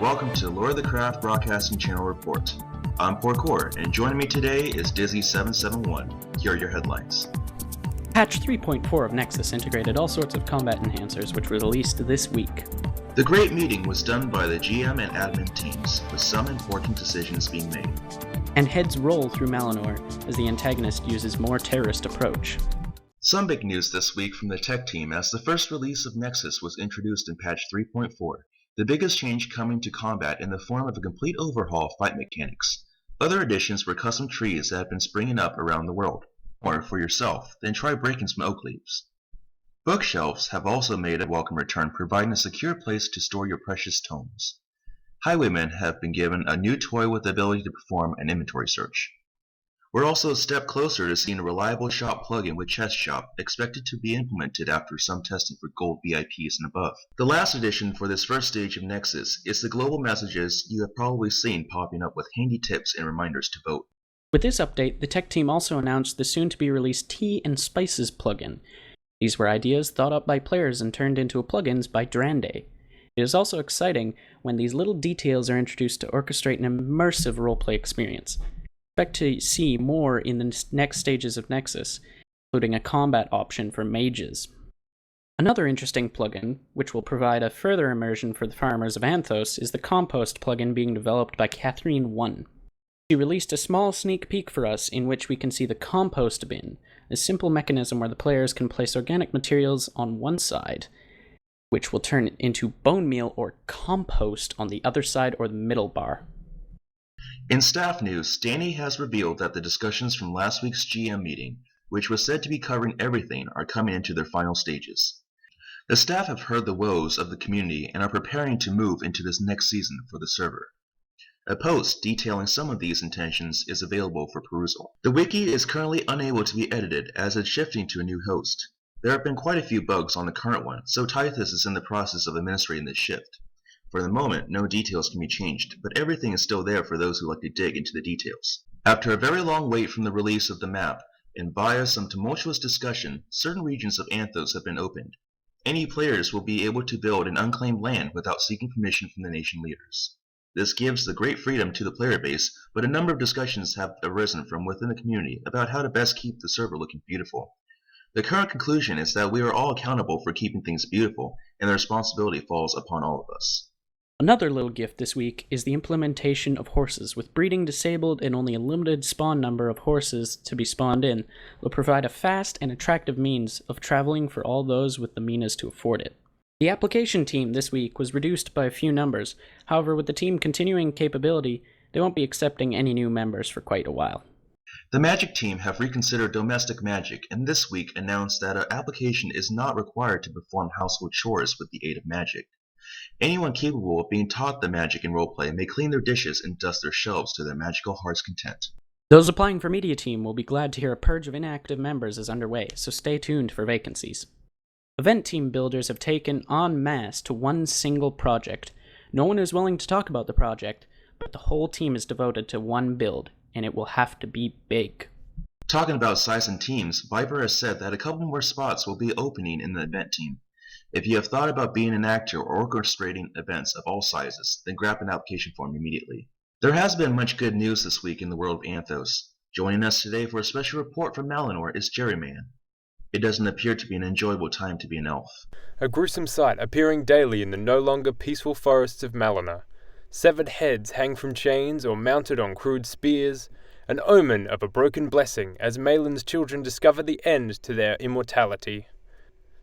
welcome to Lord of the Craft Broadcasting Channel Report. I'm Porcor, and joining me today is Dizzy771. Here are your headlines. Patch 3.4 of Nexus integrated all sorts of combat enhancers, which were released this week. The great meeting was done by the GM and admin teams, with some important decisions being made. And heads roll through Malinor as the antagonist uses more terrorist approach. Some big news this week from the tech team as the first release of Nexus was introduced in patch 3.4, the biggest change coming to combat in the form of a complete overhaul of fight mechanics. Other additions were custom trees that have been springing up around the world. Or for yourself, then try breaking some oak leaves. Bookshelves have also made a welcome return, providing a secure place to store your precious tomes. Highwaymen have been given a new toy with the ability to perform an inventory search. We're also a step closer to seeing a reliable shop plugin with Chest Shop, expected to be implemented after some testing for gold VIPs and above. The last addition for this first stage of Nexus is the global messages you have probably seen popping up with handy tips and reminders to vote. With this update, the tech team also announced the soon-to-be-released Tea and Spices plugin. These were ideas thought up by players and turned into plugins by Drande. It is also exciting when these little details are introduced to orchestrate an immersive roleplay experience. Expect to see more in the next stages of Nexus, including a combat option for mages. Another interesting plugin, which will provide a further immersion for the farmers of Anthos, is the Compost plugin being developed by Catherine1. She released a small sneak peek for us in which we can see the Compost bin, a simple mechanism where the players can place organic materials on one side, which will turn into bone meal or compost on the other side or the middle bar. In staff news, Danny has revealed that the discussions from last week's GM meeting, which was said to be covering everything, are coming into their final stages. The staff have heard the woes of the community and are preparing to move into this next season for the server. A post detailing some of these intentions is available for perusal. The wiki is currently unable to be edited as it's shifting to a new host. There have been quite a few bugs on the current one, so Tythus is in the process of administrating this shift. For the moment, no details can be changed, but everything is still there for those who like to dig into the details. After a very long wait from the release of the map, and via some tumultuous discussion, certain regions of Anthos have been opened. Any players will be able to build in unclaimed land without seeking permission from the nation leaders. This gives the great freedom to the player base, but a number of discussions have arisen from within the community about how to best keep the server looking beautiful. The current conclusion is that we are all accountable for keeping things beautiful, and the responsibility falls upon all of us. Another little gift this week is the implementation of horses. With breeding disabled and only a limited spawn number of horses to be spawned in, will provide a fast and attractive means of traveling for all those with the means to afford it. The application team this week was reduced by a few numbers. However, with the team continuing capability, they won't be accepting any new members for quite a while. The Magic team have reconsidered domestic magic and this week announced that our application is not required to perform household chores with the aid of magic. Anyone capable of being taught the magic in roleplay may clean their dishes and dust their shelves to their magical heart's content. Those applying for Media Team will be glad to hear a purge of inactive members is underway, so stay tuned for vacancies. Event team builders have taken en masse to one single project. No one is willing to talk about the project, but the whole team is devoted to one build, and it will have to be big. Talking about size and teams, Viper has said that a couple more spots will be opening in the event team. If you have thought about being an actor or orchestrating events of all sizes, then grab an application form immediately. There has been much good news this week in the world of Anthos. Joining us today for a special report from Malinor is Jerryman. It doesn't appear to be an enjoyable time to be an elf. A gruesome sight appearing daily in the no longer peaceful forests of Malinor. Severed heads hang from chains or mounted on crude spears, an omen of a broken blessing as Malin's children discover the end to their immortality.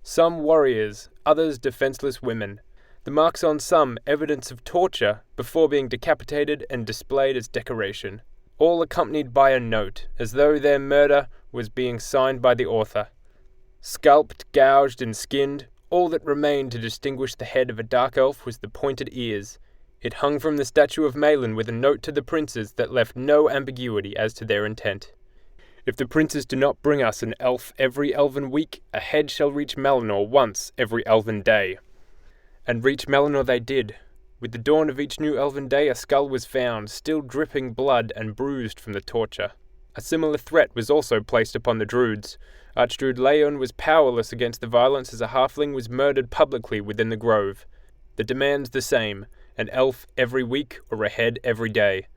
Some warriors, others defenseless women. The marks on some evidence of torture before being decapitated and displayed as decoration. All accompanied by a note, as though their murder was being signed by the author. Scalped, gouged, and skinned, all that remained to distinguish the head of a dark elf was the pointed ears. It hung from the statue of Malin with a note to the princes that left no ambiguity as to their intent. If the princes do not bring us an elf every elven week, a head shall reach Malinor once every elven day. And reach Malinor they did. With the dawn of each new elven day, a skull was found, still dripping blood and bruised from the torture. A similar threat was also placed upon the Druids. Archdruid Leon was powerless against the violence as a halfling was murdered publicly within the grove. The demands the same, an elf every week or a head every day.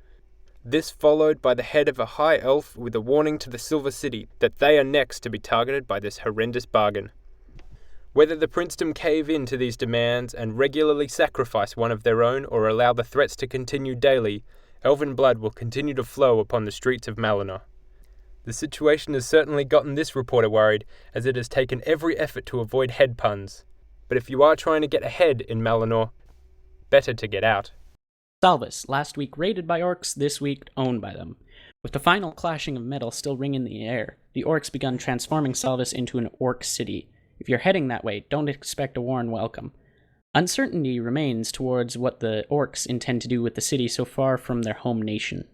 This followed by the head of a high elf with a warning to the Silver City that they are next to be targeted by this horrendous bargain. Whether the princedom cave in to these demands and regularly sacrifice one of their own or allow the threats to continue daily, elven blood will continue to flow upon the streets of Malinor. The situation has certainly gotten this reporter worried, as it has taken every effort to avoid head puns. But if you are trying to get ahead in Malinor, better to get out. Salvis, last week raided by orcs, this week owned by them. With the final clashing of metal still ringing in the air, the orcs begun transforming Salvis into an orc city. If you're heading that way, don't expect a warm welcome. Uncertainty remains towards what the orcs intend to do with the city so far from their home nation.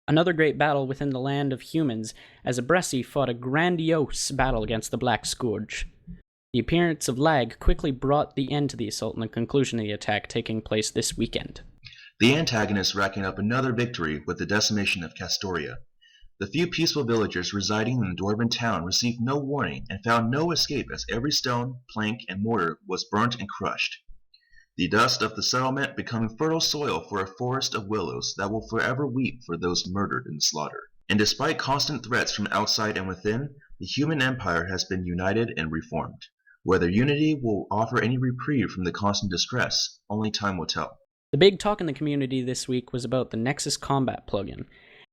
Another great battle within the land of humans, as Abresi fought a grandiose battle against the Black Scourge. The appearance of lag quickly brought the end to the assault and the conclusion of the attack taking place this weekend. The antagonists racking up another victory with the decimation of Castoria. The few peaceful villagers residing in the dwarven town received no warning and found no escape as every stone, plank, and mortar was burnt and crushed. The dust of the settlement becoming fertile soil for a forest of willows that will forever weep for those murdered in the slaughter. And despite constant threats from outside and within, the human empire has been united and reformed. Whether unity will offer any reprieve from the constant distress, only time will tell. The big talk in the community this week was about the Nexus Combat plugin.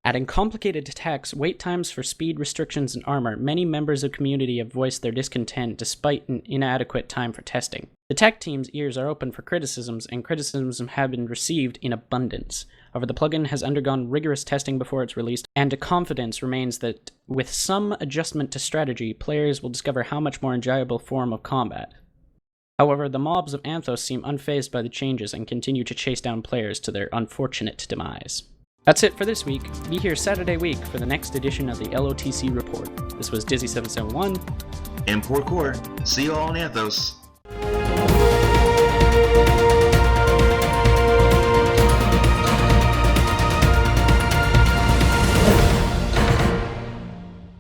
Adding complicated attacks, wait times for speed restrictions, and armor, many members of the community have voiced their discontent despite an inadequate time for testing. The tech team's ears are open for criticisms, and criticisms have been received in abundance. However, the plugin has undergone rigorous testing before it's released, and a confidence remains that with some adjustment to strategy, players will discover how much more enjoyable form of combat. However, the mobs of Anthos seem unfazed by the changes and continue to chase down players to their unfortunate demise. That's it for this week. Be here Saturday week for the next edition of the LOTC report. This was Dizzy771. And Poor Core. See you all in Anthos.